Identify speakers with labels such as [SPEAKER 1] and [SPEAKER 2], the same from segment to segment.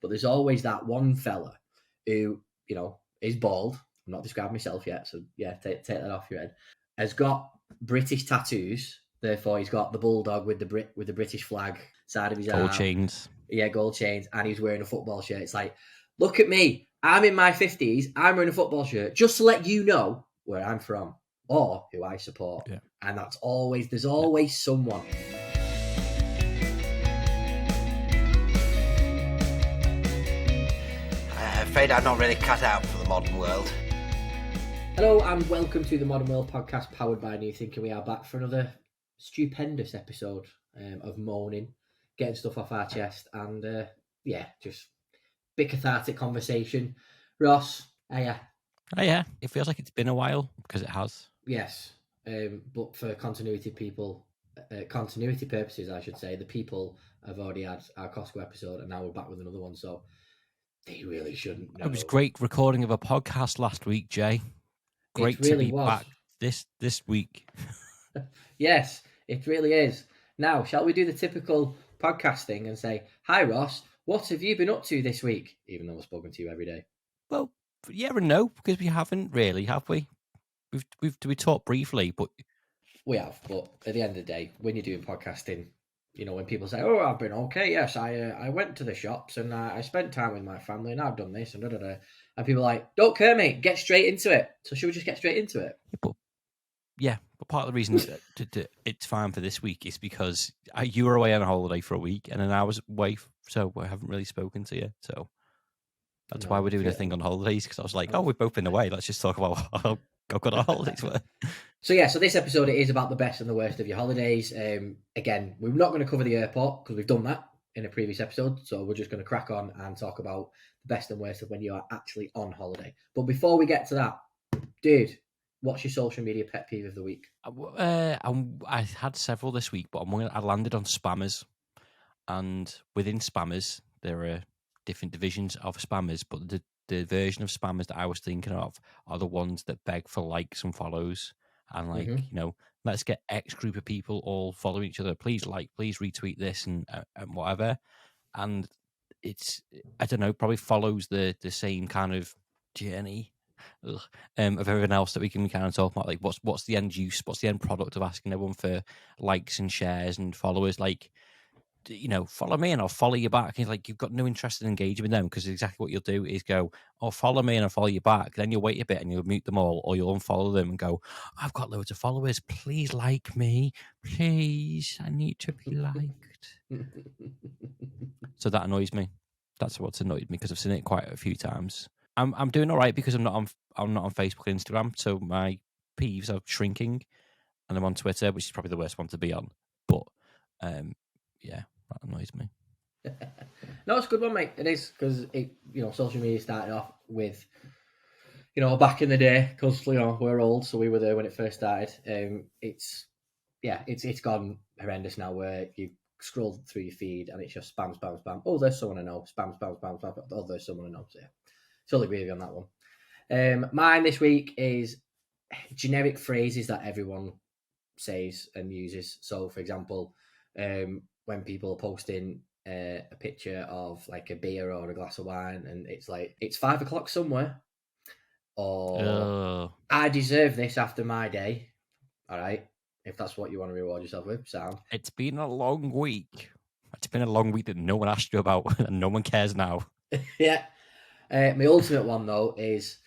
[SPEAKER 1] but there's always that one fella who, is bald. I'm not describing myself yet, so yeah, take that off your head. Has got British tattoos, therefore he's got the bulldog with the British flag side of his arm.
[SPEAKER 2] Gold chains.
[SPEAKER 1] Yeah, gold chains, and he's wearing a football shirt. It's like, look at me. I'm in my 50s. I'm wearing a football shirt just to let you know where I'm from or who I support.
[SPEAKER 2] Yeah.
[SPEAKER 1] And there's always someone.
[SPEAKER 3] I'm afraid I'm not really cut out for the modern world.
[SPEAKER 1] Hello and welcome to the Modern World podcast powered by New Thinking. We are back for another stupendous episode of moaning, getting stuff off our chest, and just big cathartic conversation. Ross, hiya.
[SPEAKER 2] Oh yeah, it feels like it's been a while because it has.
[SPEAKER 1] Yes, but for continuity purposes, I should say, the people have already had our Costco episode, and now we're back with another one. So they really shouldn't know.
[SPEAKER 2] It was great recording of a podcast last week, Jay. Great
[SPEAKER 1] It really
[SPEAKER 2] to be
[SPEAKER 1] was.
[SPEAKER 2] back this week.
[SPEAKER 1] Yes, it really is. Now, shall we do the typical podcast thing and say, "Hi, Ross, what have you been up to this week?" Even though I've spoken to you every day.
[SPEAKER 2] Well, yeah and no, because we haven't really, have we? We talked briefly, but
[SPEAKER 1] we have. But at the end of the day, when you're doing podcasting, when people say, "Oh, I've been okay," yes, I went to the shops and I spent time with my family and I've done this and and people are like, "Don't care, mate. Get straight into it." So should we just get straight into it?
[SPEAKER 2] But part of the reason it's fine for this week is because you were away on a holiday for a week and then I was away, so I haven't really spoken to you. So that's why we're doing a thing on holidays, because I was like, "Oh, we've both been away. Let's just talk about how good our holidays were."
[SPEAKER 1] So this episode it is about the best and the worst of your holidays. Again, we're not going to cover the airport because we've done that in a previous episode. So we're just going to crack on and talk about the best and worst of when you are actually on holiday. But before we get to that, dude, what's your social media pet peeve of the week?
[SPEAKER 2] I had several this week, but I landed on spammers, and within spammers there are different divisions of spammers, but the version of spammers that I was thinking of are the ones that beg for likes and follows, and let's get X group of people all following each other. Please please retweet this and whatever. And it's, I don't know, probably follows the same kind of journey of everything else that we can kind of talk about. Like what's the end use? What's the end product of asking everyone for likes and shares and followers? Like, follow me and I'll follow you back. And like, you've got no interest in engaging with them, because exactly what you'll do is go, "Oh, follow me and I'll follow you back." Then you'll wait a bit and you'll mute them all, or you'll unfollow them and go, "I've got loads of followers. Please like me. Please, I need to be liked." So that annoys me. That's what's annoyed me, because I've seen it quite a few times. I'm doing all right because I'm not on Facebook and Instagram, so my peeves are shrinking, and I'm on Twitter, which is probably the worst one to be on. But yeah, that annoys me.
[SPEAKER 1] No, it's a good one, mate. It is, because social media started off with, back in the day, because we're old, so we were there when it first started. It's gone horrendous now, where you scroll through your feed and it's just spam, spam, spam. Oh, there's someone I know. Spam, spam, spam, spam. Oh, there's someone I know. So yeah, totally agree with you on that one. Mine this week is generic phrases that everyone says and uses. So, for example, when people are posting a picture of like a beer or a glass of wine, and it's like, "It's 5 o'clock somewhere," or "I deserve this after my day." All right, if that's what you want to reward yourself with, sound.
[SPEAKER 2] It's been a long week. It's been a long week that no one asked you about, and no one cares now.
[SPEAKER 1] Yeah. My ultimate one, though, is,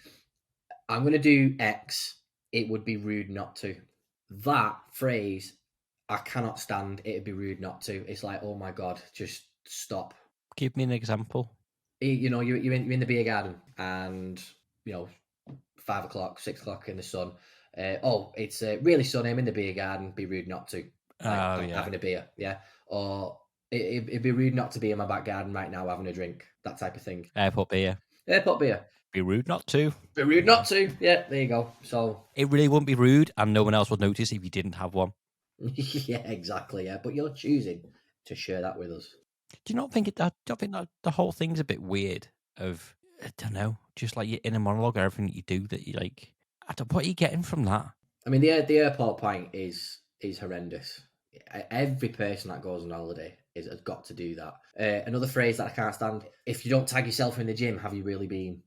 [SPEAKER 1] "I'm going to do X. It would be rude not to." That phrase, I cannot stand. "It'd be rude not to." It's like, oh my God, just stop.
[SPEAKER 2] Give me an example.
[SPEAKER 1] You're in the beer garden, and 5 o'clock, 6 o'clock in the sun. It's really sunny. I'm in the beer garden. Be rude not to. Having a beer, yeah. Or it'd be rude not to be in my back garden right now having a drink. That type of thing.
[SPEAKER 2] Airport beer.
[SPEAKER 1] Be
[SPEAKER 2] rude not to.
[SPEAKER 1] Be rude not to. Yeah, there you go. So
[SPEAKER 2] it really wouldn't be rude, and no one else would notice if you didn't have one.
[SPEAKER 1] Yeah, exactly. Yeah, but you're choosing to share that with us.
[SPEAKER 2] Do you not think that the whole thing's a bit weird? Of, I don't know, just like your inner monologue, everything that you do, that you like. What are you getting from that?
[SPEAKER 1] I mean, the airport pint is horrendous. Every person that goes on holiday has got to do that. Another phrase that I can't stand: if you don't tag yourself in the gym, have you really been?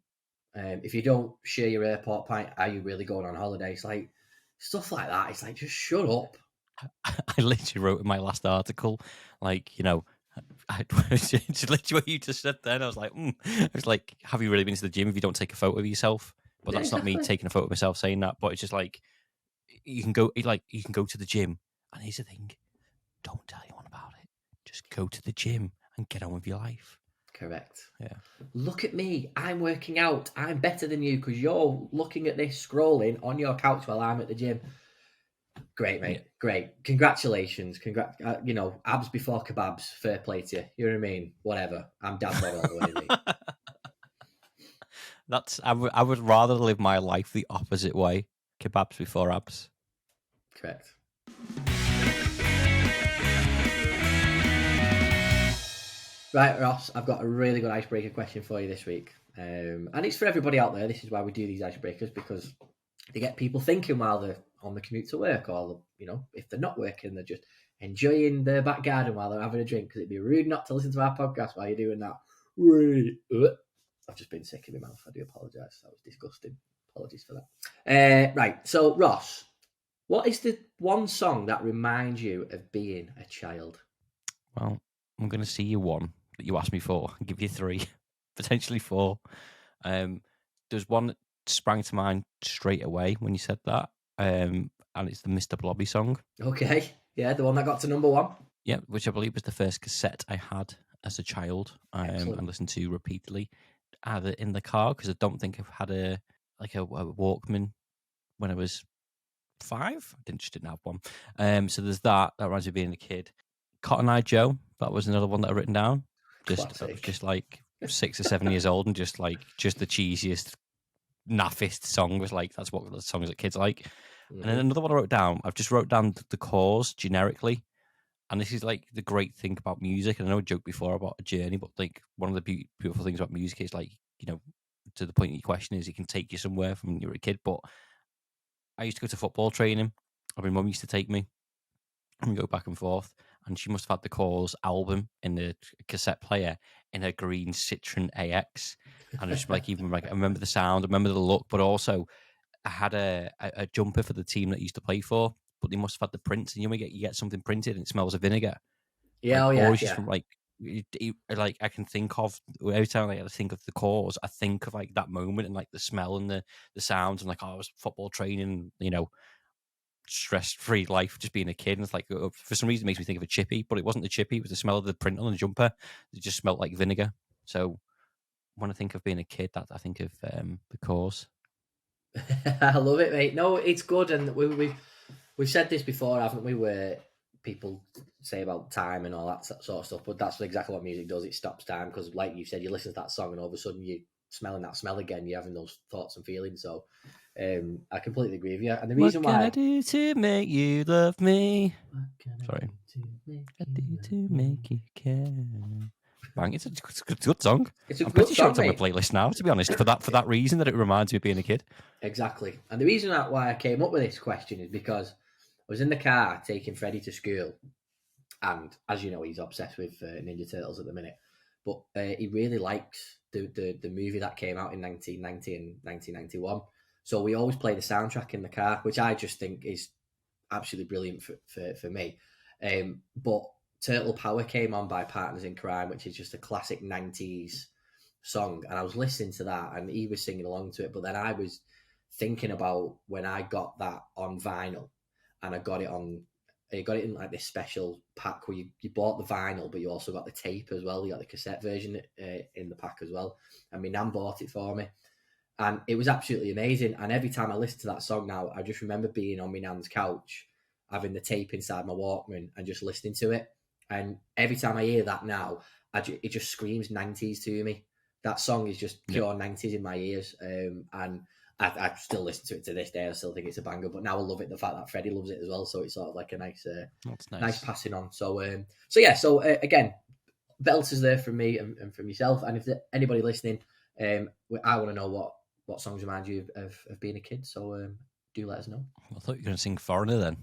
[SPEAKER 1] If you don't share your airport pint, are you really going on holiday? It's like stuff like that. It's like, just shut up.
[SPEAKER 2] I literally wrote in my last article, like, you know, it's literally what you just said then. I was like, I was like, have you really been to the gym if you don't take a photo of yourself? But
[SPEAKER 1] Yeah,
[SPEAKER 2] that's not me
[SPEAKER 1] exactly.
[SPEAKER 2] taking a photo of myself saying that. But it's just like, you can go to the gym, and here's the thing: don't tell anyone about it. Just go to the gym and get on with your life.
[SPEAKER 1] Correct.
[SPEAKER 2] Yeah.
[SPEAKER 1] Look at me. I'm working out. I'm better than you because you're looking at this, scrolling on your couch while I'm at the gym. Great, mate.
[SPEAKER 2] Yeah.
[SPEAKER 1] Great. Congratulations. Abs before kebabs. Fair play to you. You know what I mean? Whatever. I'm dad bod all the way, mate.
[SPEAKER 2] I would rather live my life the opposite way. Kebabs before abs.
[SPEAKER 1] Correct. Right, Ross, I've got a really good icebreaker question for you this week. And it's for everybody out there. This is why we do these icebreakers, because they get people thinking while they're on the commute to work, or, if they're not working, they're just enjoying their back garden while they're having a drink, because it'd be rude not to listen to our podcast while you're doing that. I've just been sick in my mouth. I do apologise. That was disgusting. Apologies for that. Right, so Ross, what is the one song that reminds you of being a child?
[SPEAKER 2] Well, I'm going to see you one that you asked me for and give you three, potentially four. There's one that sprang to mind straight away when you said that, and it's the Mr. Blobby song.
[SPEAKER 1] Okay, yeah, the one that got to number one.
[SPEAKER 2] Yeah, which I believe was the first cassette I had as a child, and listened to repeatedly, either in the car, because I don't think I've had a Walkman when I was 5. I didn't have one. So there's that. That reminds me of being a kid. Cotton Eye Joe. That was another one that I've written down. I was
[SPEAKER 1] Classic.
[SPEAKER 2] just like 6 or 7 years old, and just the cheesiest, naffest song. Was like, that's what the songs that kids like.
[SPEAKER 1] Mm-hmm.
[SPEAKER 2] And then another one I wrote down. I've just wrote down the cause generically. And this is like the great thing about music. And I know I joked before about a journey, but like one of the beautiful things about music is, like, to the point of your question, is it can take you somewhere from when you were a kid. But I used to go to football training. My mum used to take me, and we go back and forth. And she must have had the Cause album in the cassette player in a green Citroen AX. And it's like, even like, I remember the sound, I remember the look, but also I had a jumper for the team that I used to play for, but they must have had the prints. And you get something printed and it smells of vinegar.
[SPEAKER 1] Yeah,
[SPEAKER 2] Like, always
[SPEAKER 1] yeah.
[SPEAKER 2] just from like, like, I can think of, every time I think of the Cause, I think of like that moment and like the smell and the sounds, and like, I was football training, stress-free life, just being a kid. And it's like, for some reason, it makes me think of a chippy, but it wasn't a chippy. It was the smell of the print on the jumper. It just smelled like vinegar. So when I think of being a kid, that I think of the Cause.
[SPEAKER 1] I love it, mate. No, it's good, and we've said this before, haven't we? Where people say about time and all that sort of stuff, but that's exactly what music does. It stops time, because, like you said, you listen to that song, and all of a sudden you're smelling that smell again. You're having those thoughts and feelings. So, I completely agree with you. And the reason
[SPEAKER 2] what can
[SPEAKER 1] why
[SPEAKER 2] I do to make you love me?
[SPEAKER 1] What can
[SPEAKER 2] Sorry.
[SPEAKER 1] I do
[SPEAKER 2] to make you care? Bang! It's a good song.
[SPEAKER 1] It's a
[SPEAKER 2] I'm
[SPEAKER 1] good
[SPEAKER 2] pretty sure
[SPEAKER 1] song,
[SPEAKER 2] it's on my
[SPEAKER 1] mate.
[SPEAKER 2] playlist now, to be honest. For that reason, that it reminds me of being a kid.
[SPEAKER 1] Exactly. And the reason why I came up with this question is because I was in the car taking Freddie to school, and as you know, he's obsessed with Ninja Turtles at the minute. But he really likes the movie that came out in 1990 and 1991. So we always play the soundtrack in the car, which I just think is absolutely brilliant for me. But Turtle Power came on by Partners in Crime, which is just a classic 90s song. And I was listening to that, and he was singing along to it. But then I was thinking about when I got that on vinyl, and I got it in like this special pack where you bought the vinyl, but you also got the tape as well. You got the cassette version in the pack as well. And my nan bought it for me. And it was absolutely amazing. And every time I listen to that song now, I just remember being on my nan's couch, having the tape inside my Walkman and just listening to it. And every time I hear that now, it just screams 90s to me. That song is just pure 90s in my ears. And I still listen to it to this day. I still think it's a banger. But now I love it, the fact that Freddie loves it as well. So it's sort of like a nice passing on. So again, belters there from me and from yourself. And if anybody listening, I want to know what songs remind you of being a kid. So do let us know.
[SPEAKER 2] I thought you were going to sing Foreigner then.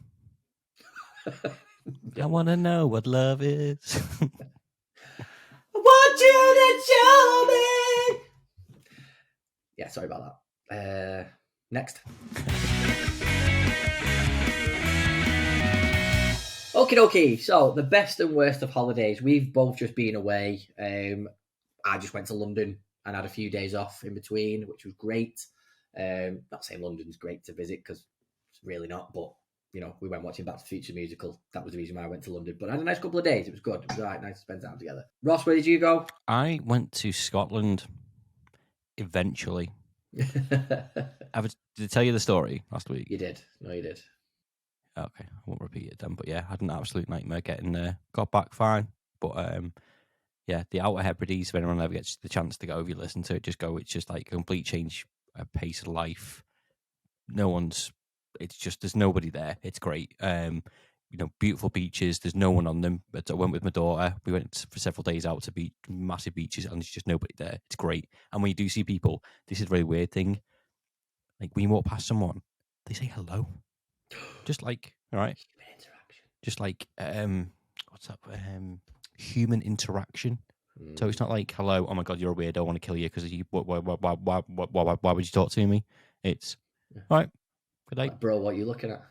[SPEAKER 2] I want to know what love is.
[SPEAKER 1] I want you to show me. Yeah, sorry about that. Next. Okay. So the best and worst of holidays. We've both just been away. I just went to London and had a few days off in between, which was great. Not saying London's great to visit because it's really not, but we went watching Back to the Future musical. That was the reason why I went to London. But I had a nice couple of days. It was good. It was all right, nice to spend time together. Ross, where did you go?
[SPEAKER 2] I went to Scotland eventually. Did I tell you the story last week?
[SPEAKER 1] You did. No, you did.
[SPEAKER 2] Okay, I won't repeat it then. But yeah, I had an absolute nightmare getting there. Got back fine. But yeah, the Outer Hebrides, if anyone ever gets the chance to go, if you listen to it, just go. It's just like a complete change of pace of life. It's just, there's nobody there. It's great. Beautiful beaches. There's no one on them. But I went with my daughter. We went for several days out to massive beaches, and there's just nobody there. It's great. And when you do see people, this is a very weird thing. Like when you walk past someone, they say hello. Just like, all right.
[SPEAKER 1] Human interaction.
[SPEAKER 2] Just like, what's up? Human interaction. So it's not like, hello, oh my God, you're a weirdo, I want to kill you because you. Why would you talk to me? It's all right. Good day,
[SPEAKER 1] like, bro. What are you looking at?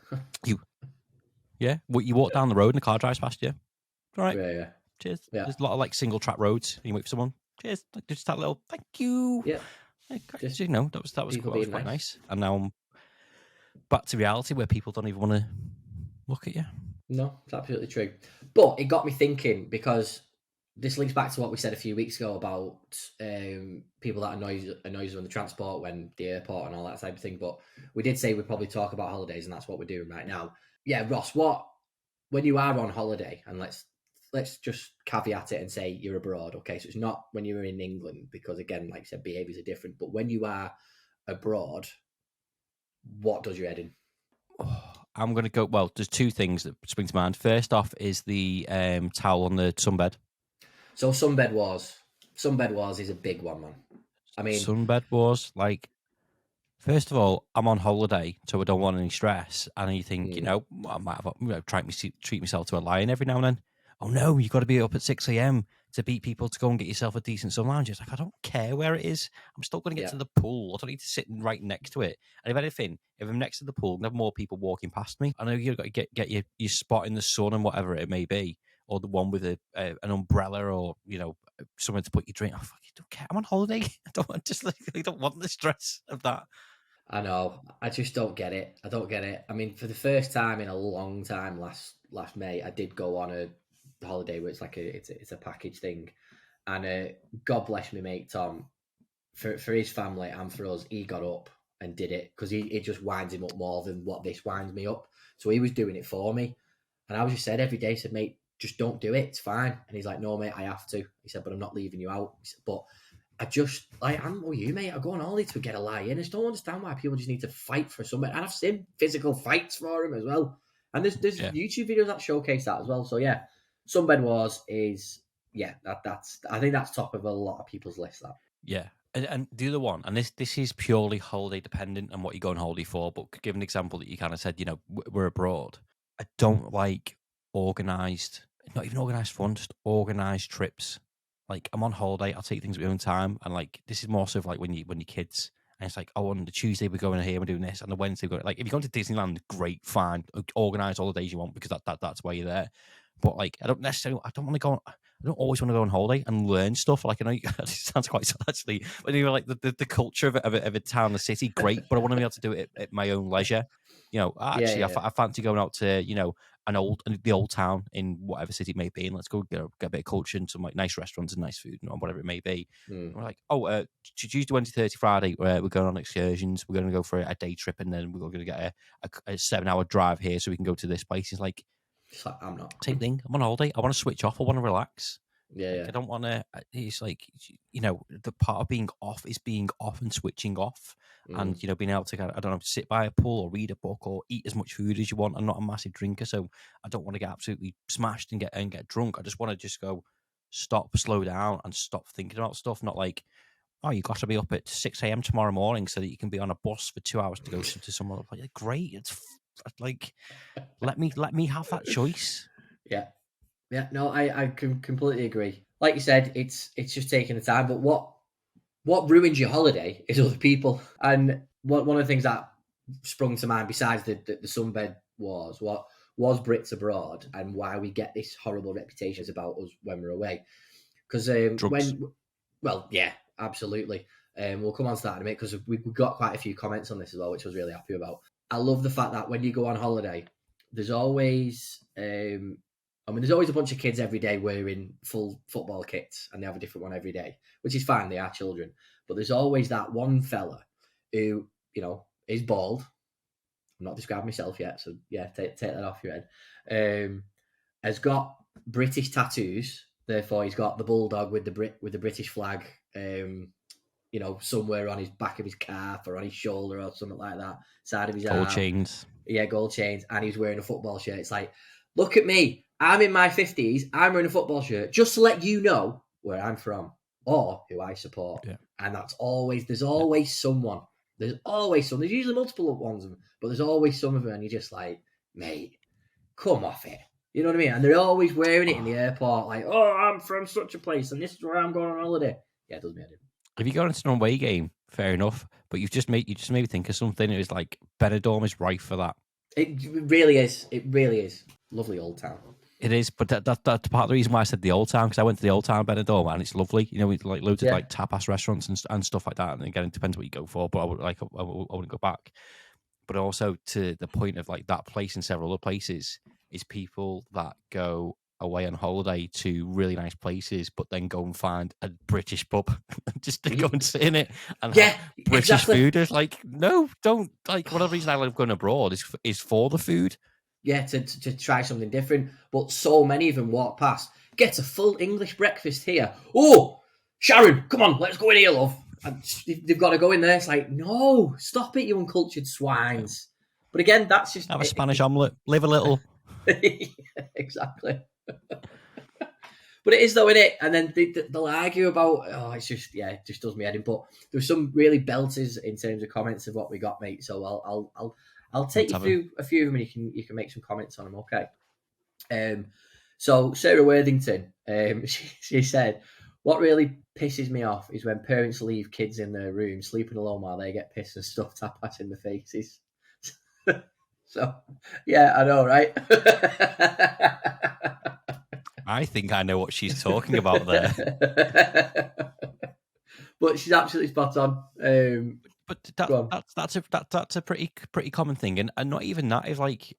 [SPEAKER 2] Yeah. You walk down the road and a car drives past you. All right.
[SPEAKER 1] Yeah.
[SPEAKER 2] Cheers.
[SPEAKER 1] Yeah.
[SPEAKER 2] There's a lot of like single track roads. And you wait for someone. Cheers. Like, just that little thank you.
[SPEAKER 1] Yeah.
[SPEAKER 2] Just, that was quite nice. And now I'm back to reality where people don't even want to look at you.
[SPEAKER 1] No, it's absolutely true. But it got me thinking, because this links back to what we said a few weeks ago about people that annoys you on the transport, when the airport and all that type of thing. But we did say we'd probably talk about holidays, and that's what we're doing right now. Yeah, Ross, when you are on holiday, and let's just caveat it and say you're abroad, okay? So it's not when you're in England, because again, like I said, behaviours are different. But when you are abroad, what does your head in?
[SPEAKER 2] I'm going to go. Well, there's two things that spring to mind. First off is the towel on the sunbed.
[SPEAKER 1] So sunbed wars is a big one, man. I mean,
[SPEAKER 2] sunbed wars. Like, first of all, I'm on holiday, so I don't want any stress. And you think, I might have treat myself to a lion every now and then. Oh no, you got to be up at 6 a.m. to beat people to go and get yourself a decent sun lounge. It's like, I don't care where it is. I'm still going to get to the pool. I don't need to sit right next to it. And if anything, if I'm next to the pool, I'm going to have more people walking past me. I know you've got to get your spot in the sun and whatever it may be, or the one with an umbrella, or somewhere to put your drink. I fucking don't care. I'm on holiday. I don't want the stress of that.
[SPEAKER 1] I know. I just don't get it. I don't get it. I mean, for the first time in a long time, last May, I did go on a holiday where it's like it's a package thing, and God bless me, mate Tom, for his family and for us, he got up and did it, because it just winds him up more than what this winds me up. So he was doing it for me, and I was just said every day, said, mate, just don't do it. It's fine. And he's like, no, mate, I have to. He said, but I'm not leaving you out. He said, but I'm with you, mate. I go on holiday to get a lie in. I just don't understand why people just need to fight for something. And I've seen physical fights for him as well. And there's YouTube videos that showcase that as well. So yeah, sunbed wars is that's I think that's top of a lot of people's list. That
[SPEAKER 2] and the other one, and this is purely holiday dependent and what you go on holiday for. But give an example that you kind of said, we're abroad. I don't like organised, not even organised fun, just organised trips. Like, I'm on holiday, I'll take things at my own time, and like this is more so of like when you're kids, and it's like, oh, on the Tuesday we're going here, we're doing this, and the Wednesday we're going. Like, if you're going to Disneyland, great, fine, organise all the days you want, because that's where you're there. But like, I don't want to go. I don't always want to go on holiday and learn stuff. Like, I know it sounds quite sad, actually, when you're like the culture of a town, the city, great, but I want to be able to do it at my own leisure. I fancy going out to the old town in whatever city it may be, and let's go get a bit of culture and some like nice restaurants and nice food and whatever it may be. And we're like, Tuesday, Wednesday, Thursday, Friday, we're going on excursions. We're going to go for a day trip, and then we're going to get a 7-hour drive here so we can go to this place. It's like,
[SPEAKER 1] I'm not.
[SPEAKER 2] Same thing. I'm on holiday. I want to switch off. I want to relax.
[SPEAKER 1] I
[SPEAKER 2] don't want to. It's like, the part of being off is being off and switching off, and being able to I don't know, sit by a pool or read a book or eat as much food as you want. I'm not a massive drinker, so I don't want to get absolutely smashed and get drunk. I just want to just go, stop, slow down, and stop thinking about stuff. Not like, oh, you got to be up at 6 a.m. tomorrow morning so that you can be on a bus for 2 hours to go to somewhere. Like, great, it's like, let me have that choice.
[SPEAKER 1] Yeah. Yeah, no, I can completely agree. Like you said, it's just taking the time. But what ruins your holiday is other people. And one of the things that sprung to mind, besides the sunbed wars, what was Brits abroad, and why we get this horrible reputation about us when we're away. Because
[SPEAKER 2] Drugs.
[SPEAKER 1] well, yeah, absolutely. We'll come on to that in a minute because we got quite a few comments on this as well, which I was really happy about. I love the fact that when you go on holiday, there's always there's always a bunch of kids every day wearing full football kits, and they have a different one every day, which is fine. They are children, but there's always that one fella who is bald. I'm not describing myself yet, so yeah, take that off your head. Has got British tattoos. Therefore, he's got the bulldog with the British flag. Somewhere on his back of his calf or on his shoulder or something like that, side of his
[SPEAKER 2] Gold
[SPEAKER 1] arm.
[SPEAKER 2] chains.
[SPEAKER 1] Yeah, gold chains, and he's wearing a football shirt. It's like, look at me. I'm in my 50s. I'm wearing a football shirt just to let you know where I'm from or who I support.
[SPEAKER 2] Yeah.
[SPEAKER 1] And there's always someone. There's always some. There's usually multiple ones, but there's always some of them, and you're just like, mate, come off it. You know what I mean? And they're always wearing it in the airport, like, oh, I'm from such a place, and this is where I'm going on holiday. Yeah, it does me head in.
[SPEAKER 2] If you go into an away game, fair enough. But you just made me think of something. It was like Benidorm is rife for that.
[SPEAKER 1] It really is. It really is. Lovely old town.
[SPEAKER 2] It is, but that's part of the reason why I said the old town, because I went to the old town Benidorm and it's lovely. With like loads of like tapas restaurants and stuff like that. And again, it depends what you go for. But I wouldn't go back. But also to the point of like that place and several other places is people that go away on holiday to really nice places, but then go and find a British pub just to go and sit in it and have British food. It's like, no, don't. Like, one of the reasons I love going abroad is for the food.
[SPEAKER 1] Yeah, to try something different. But so many of them walk past, get a full English breakfast here. Oh, Sharon, come on, let's go in here, love. And they've got to go in there. It's like, no, stop it, you uncultured swines. But again, that's just...
[SPEAKER 2] Have a Spanish omelette, live a little.
[SPEAKER 1] Exactly. But it is though, isn't it? And then they'll argue about, it's just, it just does me head in. But there's some really belters in terms of comments of what we got, mate. So I'll take you through a few of them, and you can make some comments on them, okay? So Sarah Worthington, she said, what really pisses me off is when parents leave kids in their room sleeping alone while they get pissed and stuff tapas in the faces. So, yeah, I know, right?
[SPEAKER 2] I think I know what she's talking about there.
[SPEAKER 1] But she's absolutely spot on.
[SPEAKER 2] But that's a pretty common thing, and not even that is like,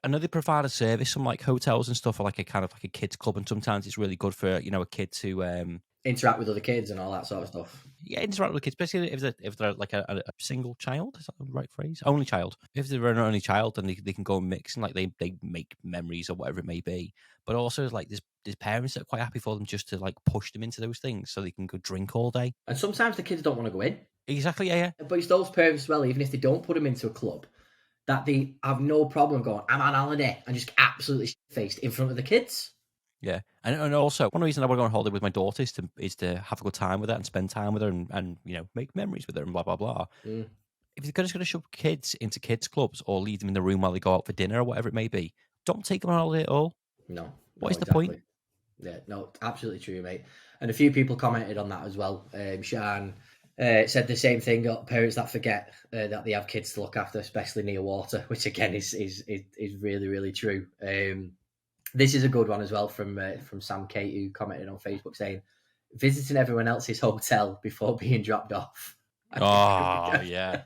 [SPEAKER 2] I know they provide a service, some like hotels and stuff, or like a kind of like a kids club, and sometimes it's really good for a kid to
[SPEAKER 1] interact with other kids and all that sort of stuff.
[SPEAKER 2] Yeah, interact with kids, especially if they're like a single child. Is that the right phrase? Only child. If they're an only child, then they can go and mix and like they make memories or whatever it may be. But also like there's parents that are quite happy for them just to like push them into those things so they can go drink all day.
[SPEAKER 1] And sometimes the kids don't want to go in.
[SPEAKER 2] Exactly, yeah.
[SPEAKER 1] But it's those parents as well, even if they don't put them into a club, that they have no problem going, I'm on holiday, and just absolutely faced in front of the kids.
[SPEAKER 2] Yeah, and also one reason I want to go on holiday with my daughter is to have a good time with her and spend time with her and make memories with her and blah blah blah.
[SPEAKER 1] Mm.
[SPEAKER 2] If you're just going to shove kids into kids clubs or leave them in the room while they go out for dinner or whatever it may be, don't take them on holiday at all.
[SPEAKER 1] No.
[SPEAKER 2] What is the point?
[SPEAKER 1] Yeah, no, absolutely true, mate. And a few people commented on that as well. Shan said the same thing. Got parents that forget that they have kids to look after, especially near water, which again is really really true. This is a good one as well from Sam Kate, who commented on Facebook saying, visiting everyone else's hotel before being dropped off.
[SPEAKER 2] Oh, yeah.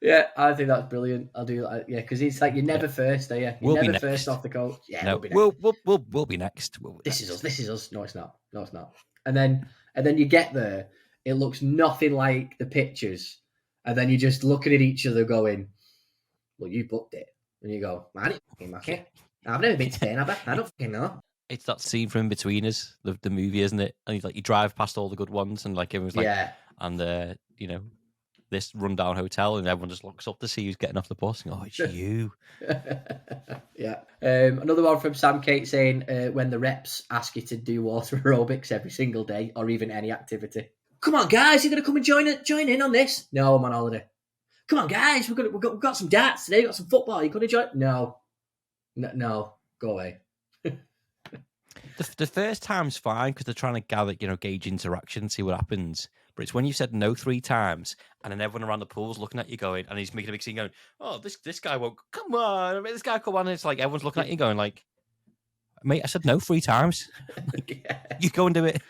[SPEAKER 1] Yeah, I think that's brilliant. I'll do that. Yeah, because it's like you're never first, are you? You're never first off the coach. Yeah,
[SPEAKER 2] no, we'll be next.
[SPEAKER 1] This is us. No, it's not. And then you get there, it looks nothing like the pictures, and then you're just looking at each other going, well, you booked it. And you go, man, it's fucking mucky. I've never been to Spain, have I don't fucking know.
[SPEAKER 2] It's that scene from In Betweeners, the movie, isn't it? And you drive past all the good ones, and like everyone's like,
[SPEAKER 1] yeah.
[SPEAKER 2] And this rundown hotel, and everyone just looks up to see who's getting off the bus. And, it's you.
[SPEAKER 1] Yeah. Another one from Sam Kate saying, when the reps ask you to do water aerobics every single day, or even any activity. Come on, guys, you're gonna come and join in on this? No, I'm on holiday. Come on, guys, we've got some darts today. We've got some football. You gonna join? No. Go away.
[SPEAKER 2] The first time's fine because they're trying to gather, gauge interaction, see what happens. But it's when you said no 3 times, and then everyone around the pool's looking at you going, and he's making a big scene going, "Oh, this guy won't come on, I mean, this guy come on." And it's like everyone's looking at you going, like, "Mate, I said no 3 times.
[SPEAKER 1] Yeah.
[SPEAKER 2] You go and do it."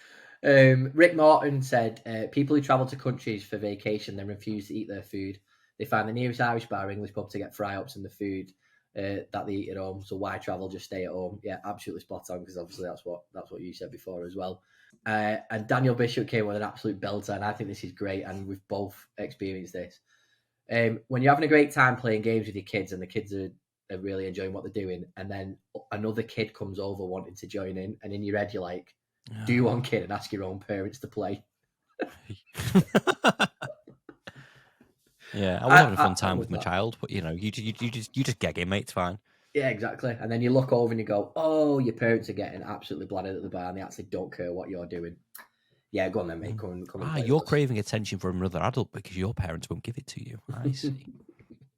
[SPEAKER 1] Rick Morton said, people who travel to countries for vacation then refuse to eat their food. They find the nearest Irish bar or English pub to get fry-ups and the food that they eat at home. So why travel? Just stay at home. Yeah, absolutely spot on, because obviously that's what you said before as well. And Daniel Bishop came with an absolute belter, and I think this is great, and we've both experienced this. When you're having a great time playing games with your kids and the kids are really enjoying what they're doing, and then another kid comes over wanting to join in, and in your head you're like, do you want kid and ask your own parents to play?
[SPEAKER 2] Yeah, I was having a fun time with my child, but you just gag him, mate. It's fine.
[SPEAKER 1] Yeah, exactly. And then you look over and you go, oh, your parents are getting absolutely bladdered at the bar, and they actually don't care what you're doing. Yeah, go on then, mate. Come and
[SPEAKER 2] you're craving attention from another adult because your parents won't give it to you. I see.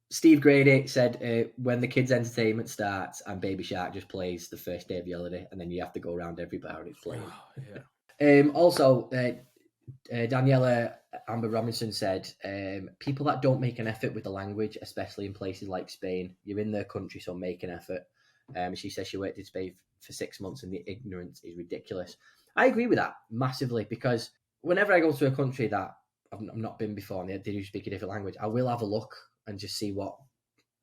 [SPEAKER 1] Steve Grady said, when the kids' entertainment starts and Baby Shark just plays the first day of the holiday, and then you have to go around every bar and it's playing. Also, Daniela Amber Robinson said, people that don't make an effort with the language, especially in places like Spain, you're in their country, so make an effort. She says she worked in Spain for 6 months and the ignorance is ridiculous. I agree with that massively, because whenever I go to a country that I've not been before and they do speak a different language, I will have a look and just see what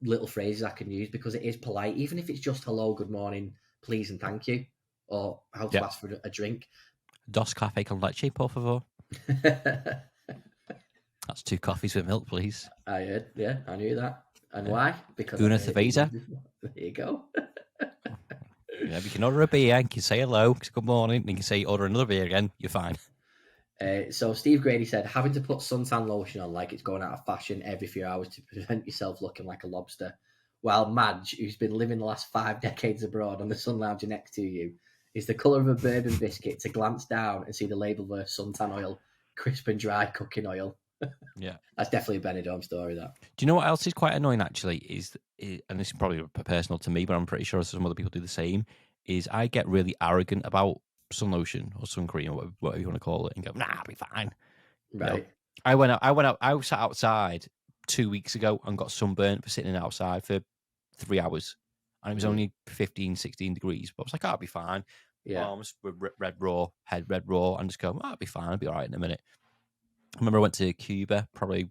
[SPEAKER 1] little phrases I can use, because it is polite, even if it's just hello, good morning, please and thank you, or how to ask for a drink.
[SPEAKER 2] Dos café con leche, por favor. That's 2 coffees with milk, please.
[SPEAKER 1] I heard, yeah, I knew that. And why? Because
[SPEAKER 2] Una cerveza.
[SPEAKER 1] There you go.
[SPEAKER 2] Yeah, you can order a beer, you can say hello, good morning, and you can say order another beer again, you're fine.
[SPEAKER 1] So Steve Grady said, having to put suntan lotion on like it's going out of fashion every few hours to prevent yourself looking like a lobster. While Madge, who's been living the last 5 decades abroad on the sun lounger next to you, is the colour of a bourbon biscuit to glance down and see the label there, suntan oil, crisp and dry cooking oil.
[SPEAKER 2] Yeah.
[SPEAKER 1] That's definitely a Benidorm story, that.
[SPEAKER 2] Do you know what else is quite annoying, actually, and this is probably personal to me, but I'm pretty sure some other people do the same, is I get really arrogant about sun lotion or sun cream or whatever you want to call it, and go, nah, I'll be fine.
[SPEAKER 1] Right.
[SPEAKER 2] I sat outside 2 weeks ago and got sunburnt for sitting outside for 3 hours. And it was only 15, 16 degrees. But I was like, I'll be fine.
[SPEAKER 1] Yeah.
[SPEAKER 2] Arms were red raw, head red raw, and just go, I'll be fine. I'll be all right in a minute. I remember I went to Cuba probably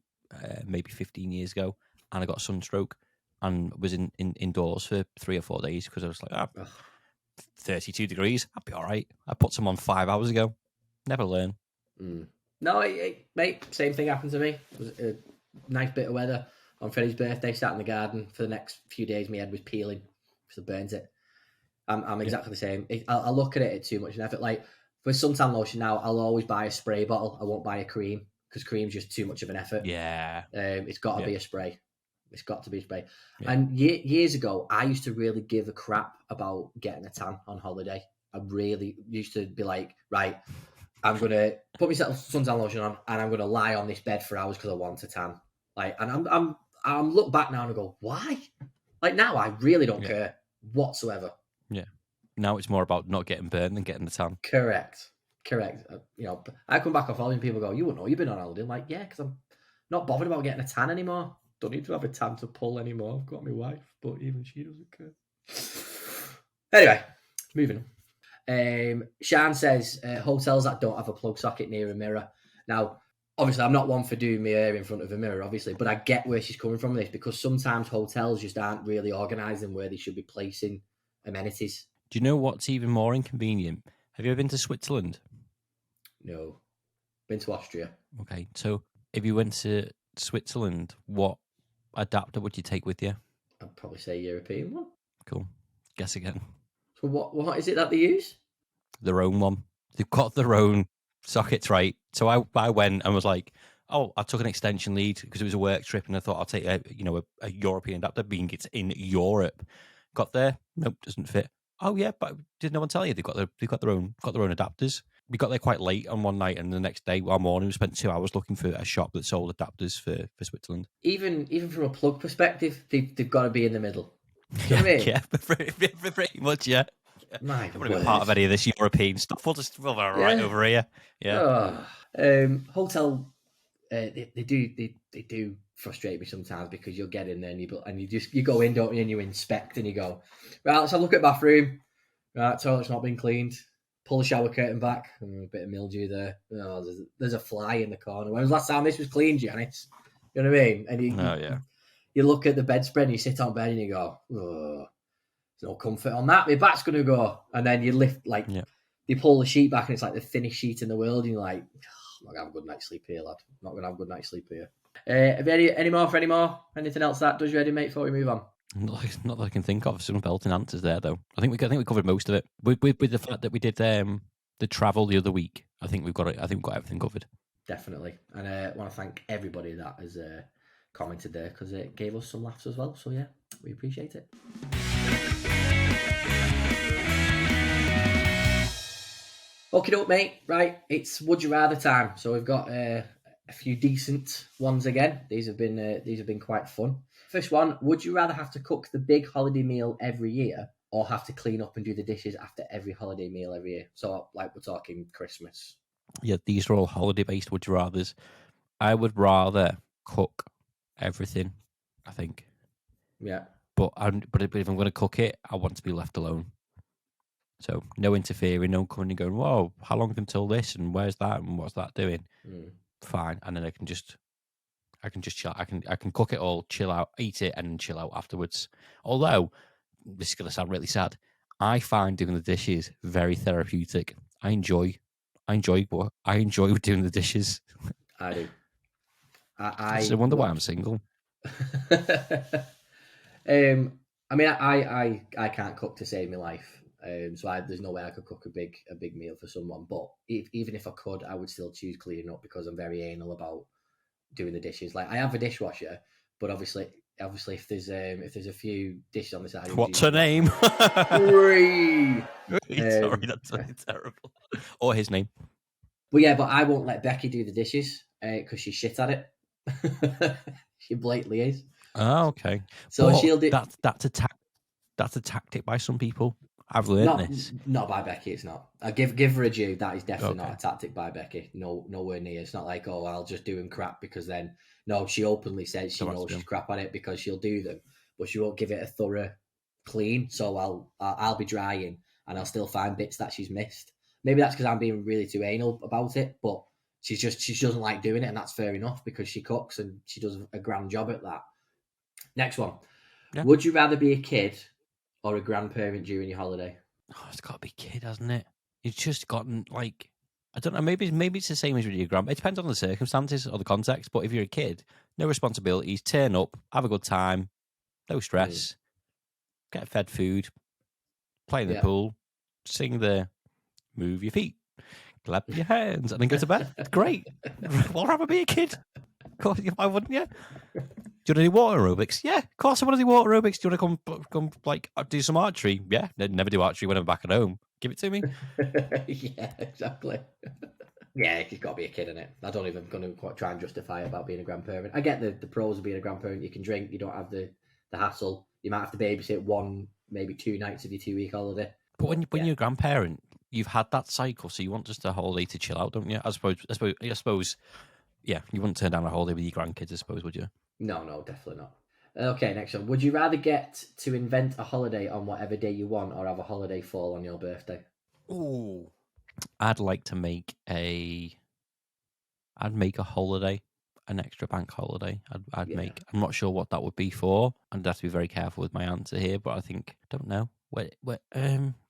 [SPEAKER 2] maybe 15 years ago, and I got a sunstroke and was indoors for 3 or 4 days because I was like, 32 degrees, I'll be all right. I put some on 5 hours ago. Never learn.
[SPEAKER 1] No, mate, same thing happened to me. It was a nice bit of weather on Freddie's birthday, sat in the garden for the next few days. My head was peeling because it burns it. I'm exactly the same. I look at it at too much an effort. Like for suntan lotion now, I'll always buy a spray bottle. I won't buy a cream because cream's just too much of an effort.
[SPEAKER 2] Yeah.
[SPEAKER 1] It's got to be a spray. It's got to be a spray.
[SPEAKER 2] Yeah.
[SPEAKER 1] And years ago, I used to really give a crap about getting a tan on holiday. I really used to be like, right, I'm going to put myself suntan lotion on and I'm going to lie on this bed for hours because I want a tan. Like, and I'm look back now and I go, why? Like now I really don't care whatsoever.
[SPEAKER 2] Yeah. Now it's more about not getting burned than getting the tan.
[SPEAKER 1] Correct. I come back off holiday and people go, you wouldn't know, you've been on holiday. I'm like, yeah, because I'm not bothered about getting a tan anymore. Don't need to have a tan to pull anymore. I've got my wife, but even she doesn't care. Anyway, moving on. Shan says, hotels that don't have a plug socket near a mirror. Now, obviously, I'm not one for doing my hair in front of a mirror, obviously, but I get where she's coming from this because sometimes hotels just aren't really organised in where they should be placing amenities.
[SPEAKER 2] Do you know what's even more inconvenient? Have you ever been to Switzerland?
[SPEAKER 1] No. Been to Austria.
[SPEAKER 2] Okay, so if you went to Switzerland, what adapter would you take with you?
[SPEAKER 1] I'd probably say European one.
[SPEAKER 2] Cool. Guess again.
[SPEAKER 1] So what is it that they use?
[SPEAKER 2] Their own one. They've got their own sockets, right? So I went and was like, oh, I took an extension lead because it was a work trip, and I thought I'll take a European adapter, being it's in Europe. Got there, nope, doesn't fit. Oh yeah, but did no one tell you they've got their own adapters? We got there quite late on one night, and the next day, one morning, we spent 2 hours looking for a shop that sold adapters for Switzerland.
[SPEAKER 1] Even from a plug perspective, they've got to be in the middle. Do you know what I mean?
[SPEAKER 2] Yeah, pretty much, yeah.
[SPEAKER 1] My
[SPEAKER 2] I don't want to be part of any of this European stuff. We'll be right over here. Yeah.
[SPEAKER 1] Hotel, they do frustrate me sometimes because you'll get in there and you go in, don't you, and you inspect and you go, right, let's have a look at the bathroom. Right, toilet's not been cleaned. Pull the shower curtain back. A bit of mildew there. Oh, there's a fly in the corner. When was the last time this was cleaned, Janice? You know what I mean? And you look at the bedspread and you sit on bed and you go, oh, there's no comfort on that. My back's going to go. And then you lift, you pull the sheet back and it's like the thinnest sheet in the world. And you're like, I'm not going to have a good night's sleep here, lad. I'm not going to have a good night's sleep here. Have you any more for any more? Anything else that does you ready, mate, before we move on?
[SPEAKER 2] Not that I can think of. Some belting answers there, though. I think we covered most of it. With the fact that we did the travel the other week, I think we've got it. I think we've got everything covered.
[SPEAKER 1] Definitely, and I want to thank everybody that has commented there because it gave us some laughs as well. So yeah, we appreciate it. Okay, doke, mate. Right, it's would you rather time. So we've got a few decent ones again. These have been quite fun. First one: would you rather have to cook the big holiday meal every year, or have to clean up and do the dishes after every holiday meal every year? So, like, we're talking Christmas.
[SPEAKER 2] Yeah, these are all holiday-based would you rathers. I would rather cook everything, I think.
[SPEAKER 1] Yeah.
[SPEAKER 2] But if I'm going to cook it, I want to be left alone. So no interfering, no coming and going, whoa, how long until this and where's that and what's that doing? Fine. And then I can just chill. I can cook it all, chill out, eat it, and chill out afterwards. Although this is going to sound really sad, I find doing the dishes very therapeutic. I enjoy doing the dishes.
[SPEAKER 1] I do.
[SPEAKER 2] I wonder why I'm single.
[SPEAKER 1] I mean, I can't cook to save my life. So there's no way I could cook a big meal for someone. But even if I could, I would still choose cleaning up because I'm very anal about doing the dishes. Like, I have a dishwasher, but obviously if there's a few dishes on the side.
[SPEAKER 2] What's her name?
[SPEAKER 1] Sorry,
[SPEAKER 2] that's really terrible. Or his name.
[SPEAKER 1] But yeah, but I won't let Becky do the dishes because she's shit at it. She blatantly is.
[SPEAKER 2] Oh, okay.
[SPEAKER 1] So
[SPEAKER 2] but
[SPEAKER 1] she'll do.
[SPEAKER 2] That's a tactic by some people. I've learned this.
[SPEAKER 1] Not by Becky, it's not. I give her a due. That is definitely not a tactic by Becky. No, nowhere near. It's not like, oh, I'll just do them crap because then. No, she openly says she knows she's crap at it because she'll do them, but she won't give it a thorough clean. So I'll be drying and I'll still find bits that she's missed. Maybe that's because I'm being really too anal about it, but she doesn't like doing it, and that's fair enough because she cooks and she does a grand job at that. Next one. Yeah. Would you rather be a kid or a grandparent during your holiday?
[SPEAKER 2] Oh, it's got to be kid, hasn't it? You've just gotten, like, I don't know, maybe it's the same as with your grandma. It depends on the circumstances or the context, but if you're a kid, no responsibilities, turn up, have a good time, no stress, get fed food, play in the pool, sing the move your feet, clap your hands, and then go to bed. Great. Well, rather be a kid. Of course, why wouldn't you? Do you want to do water aerobics? Yeah, of course I want to do water aerobics. Do you want to come like do some archery? Yeah, never do archery when I'm back at home. Give it to me.
[SPEAKER 1] Yeah, exactly. Yeah, you've got to be a kid in it. I don't even going to quite try and justify about being a grandparent. I get the pros of being a grandparent. You can drink. You don't have the hassle. You might have to babysit 1, maybe 2 nights of your 2-week holiday.
[SPEAKER 2] But when you're a grandparent, you've had that cycle, so you want just a holiday to chill out, don't you? I suppose. Yeah, you wouldn't turn down a holiday with your grandkids, I suppose, would you?
[SPEAKER 1] No, definitely not. Okay, next one. Would you rather get to invent a holiday on whatever day you want or have a holiday fall on your birthday?
[SPEAKER 2] Ooh. I'd like to make a holiday, an extra bank holiday. I'd make. I'm not sure what that would be for. I'd have to be very careful with my answer here, but I don't know.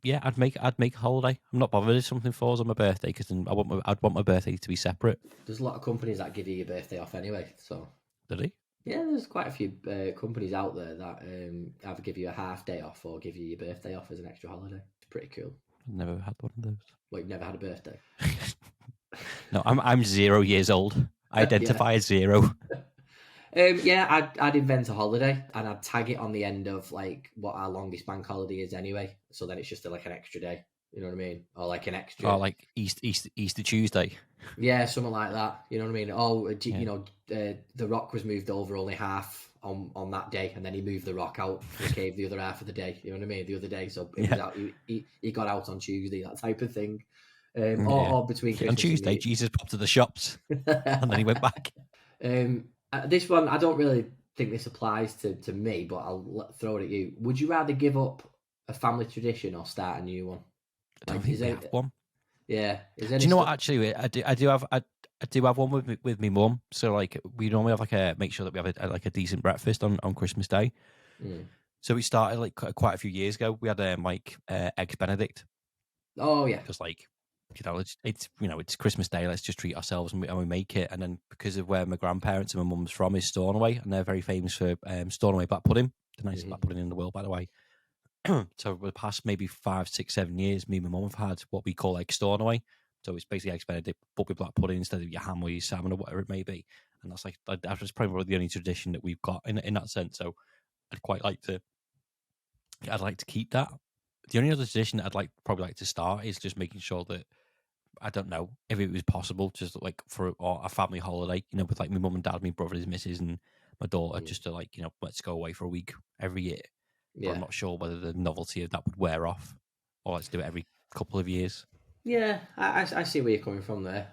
[SPEAKER 2] Yeah, I'd make a holiday. I'm not bothered if something falls on my birthday because I'd want my birthday to be separate.
[SPEAKER 1] There's a lot of companies that give you your birthday off anyway. So
[SPEAKER 2] did he?
[SPEAKER 1] Yeah, there's quite a few companies out there that either give you a half day off or give you your birthday off as an extra holiday. It's pretty cool.
[SPEAKER 2] I've never had one of those.
[SPEAKER 1] Well, you've never had a birthday?
[SPEAKER 2] No, I'm 0 years old. I identify as 0.
[SPEAKER 1] Yeah, I'd invent a holiday and I'd tag it on the end of like what our longest bank holiday is anyway. So then it's just like an extra day. You know what I mean? Or like an extra.
[SPEAKER 2] Or like Easter Tuesday.
[SPEAKER 1] Yeah, something like that. You know what I mean? Oh, you know, The Rock was moved over only half on that day, and then he moved the rock out for the cave the other half of the day. You know what I mean? The other day, so it was out. He got out on Tuesday, that type of thing. Or between Christmas
[SPEAKER 2] on Tuesday,
[SPEAKER 1] and
[SPEAKER 2] Jesus popped to the shops, and then he went back.
[SPEAKER 1] This one, I don't really think this applies to me, but I'll throw it at you. Would you rather give up a family tradition or start a new one?
[SPEAKER 2] I don't think we have one.
[SPEAKER 1] Yeah.
[SPEAKER 2] Do you know what? Actually, I do have one with my mum. So like, we normally have make sure that we have a decent breakfast on Christmas Day. So we started like quite a few years ago. We had eggs Benedict.
[SPEAKER 1] Oh yeah.
[SPEAKER 2] Because it's Christmas Day. Let's just treat ourselves and we make it. And then because of where my grandparents and my mum's from is Stornoway, and they're very famous for Stornoway black pudding, the nicest black pudding in the world, by the way. So over the past maybe 5, 6, 7 years, me and my mum have had what we call egg Stornoway. So it's basically eggs Benedict, but with black pudding instead of your ham or your salmon or whatever it may be. And that's probably the only tradition that we've got in that sense. So I'd like to keep that. The only other tradition that I'd probably like to start is just making sure that, I don't know if it was possible, just like for a family holiday, with like my mum and dad, my brother, his missus, and my daughter, just to let's go away for a week every year. But I'm not sure whether the novelty of that would wear off, or let's do it every couple of years.
[SPEAKER 1] Yeah, I see where you're coming from there.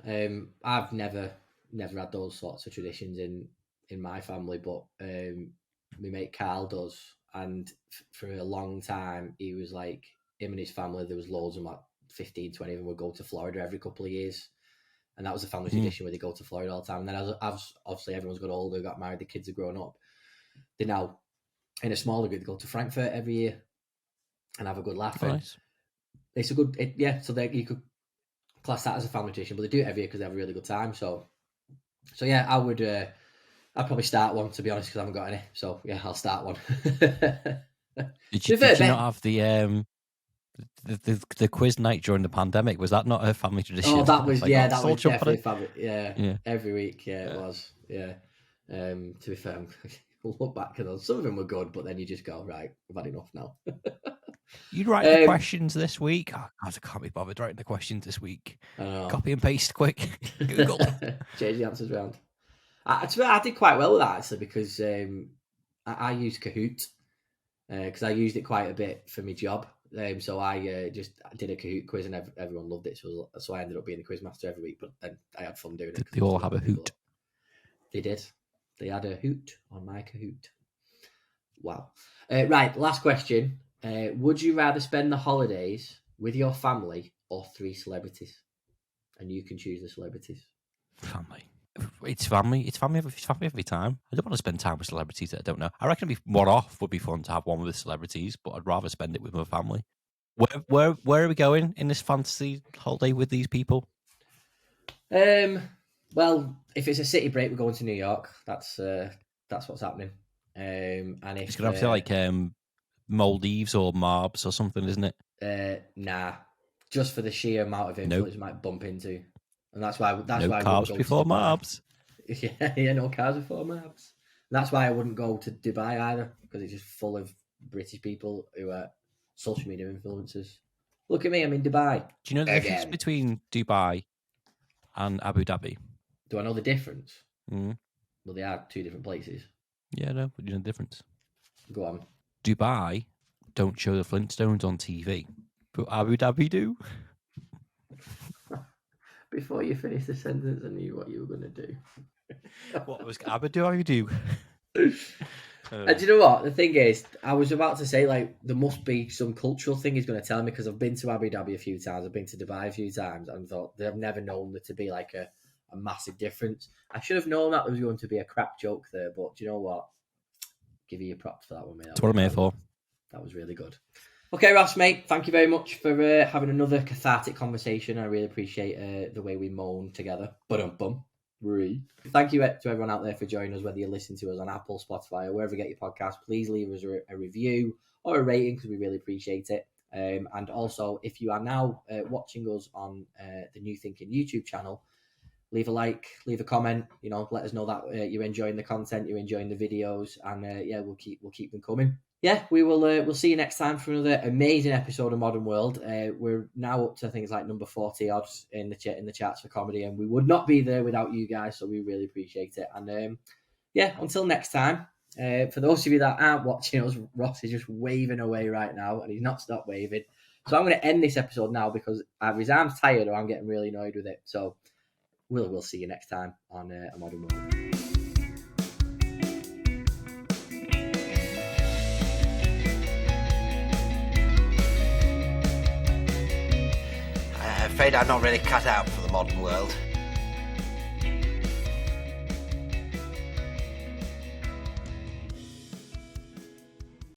[SPEAKER 1] I've never had those sorts of traditions in my family, but my mate Carl does. And for a long time, he was like, him and his family, there was loads of them, like 15, 20 of them would go to Florida every couple of years. And that was a family tradition where they go to Florida all the time. And then as obviously everyone's got older, got married, the kids are growing up, they now, in a smaller group, they go to Frankfurt every year and have a good laugh.
[SPEAKER 2] Nice.
[SPEAKER 1] It's a good, so you could class that as a family tradition, but they do it every year because they have a really good time. So yeah, I'd probably start one, to be honest, because I haven't got any. So yeah, I'll start one.
[SPEAKER 2] Did you not have the quiz night during the pandemic? Was that not a family tradition?
[SPEAKER 1] Oh, that was that was definitely family. Yeah, every week. Yeah, it was. Yeah. To be fair, we'll look back at those. Some of them were good, but then you just go, right, I've had enough now.
[SPEAKER 2] You'd write the questions this week. Oh, God, I can't be bothered writing the questions this week. Copy and paste quick. Google.
[SPEAKER 1] Change the answers around. I did quite well with that, actually, because I used Kahoot because I used it quite a bit for my job. So I just did a Kahoot quiz and everyone loved it. So I ended up being the quiz master every week, but then I had fun doing it.
[SPEAKER 2] Did they all have a hoot?
[SPEAKER 1] They did. They had a hoot on my Kahoot. Wow. Right, last question. Would you rather spend the holidays with your family or 3 celebrities? And you can choose the celebrities.
[SPEAKER 2] Family. It's family every time. I don't want to spend time with celebrities that I don't know. I reckon it'd be one off would be fun to have one with celebrities, but I'd rather spend it with my family. Where are we going in this fantasy holiday with these people?
[SPEAKER 1] Well, if it's a city break, we're going to New York. That's what's happening. And if
[SPEAKER 2] it's gonna have to like Maldives or Marbs or something, isn't it?
[SPEAKER 1] Nah, just for the sheer amount of influence you might bump into. And that's why
[SPEAKER 2] no carbs before Marbs.
[SPEAKER 1] Yeah, no carbs before Marbs. And that's why I wouldn't go to Dubai either, because it's just full of British people who are social media influencers. Look at me, I'm in Dubai.
[SPEAKER 2] Do you know the difference between Dubai and Abu Dhabi?
[SPEAKER 1] Do I know the difference? Well, they are 2 different places.
[SPEAKER 2] Yeah, no, but you know the difference.
[SPEAKER 1] Go on.
[SPEAKER 2] Dubai don't show the Flintstones on TV, but Abu Dhabi do.
[SPEAKER 1] Before you finish the sentence, I knew what you were going to do.
[SPEAKER 2] What was Abu Dhabi?
[SPEAKER 1] And do you know what? The thing is, I was about to say, like, there must be some cultural thing he's going to tell me, because I've been to Abu Dhabi a few times, I've been to Dubai a few times, and thought I've never known there to be like a massive difference. I should have known that there was going to be a crap joke there, but do you know what? Give you your props for that one, mate.
[SPEAKER 2] That's what I'm here for.
[SPEAKER 1] That was really good. Okay, Ross, mate, thank you very much for having another cathartic conversation. I really appreciate the way we moan together. Thank you to everyone out there for joining us, whether you listen to us on Apple, Spotify, or wherever you get your podcast. Please leave us a review or a rating, because we really appreciate it. And also, if you are now watching us on the New Thinking YouTube channel, leave a like, leave a comment. Let us know that you're enjoying the content, you're enjoying the videos, and we'll keep them coming. Yeah, we'll see you next time for another amazing episode of Modern World. We're now up to things like number 40 odds in the charts for comedy, and we would not be there without you guys, so we really appreciate it. And until next time, For those of you that aren't watching us, Ross is just waving away right now, and he's not stopped waving. So I'm going to end this episode now because either his arm's tired or I'm getting really annoyed with it. So we'll see you next time on A Modern World.
[SPEAKER 3] I'm afraid I'm not really cut out for the modern world.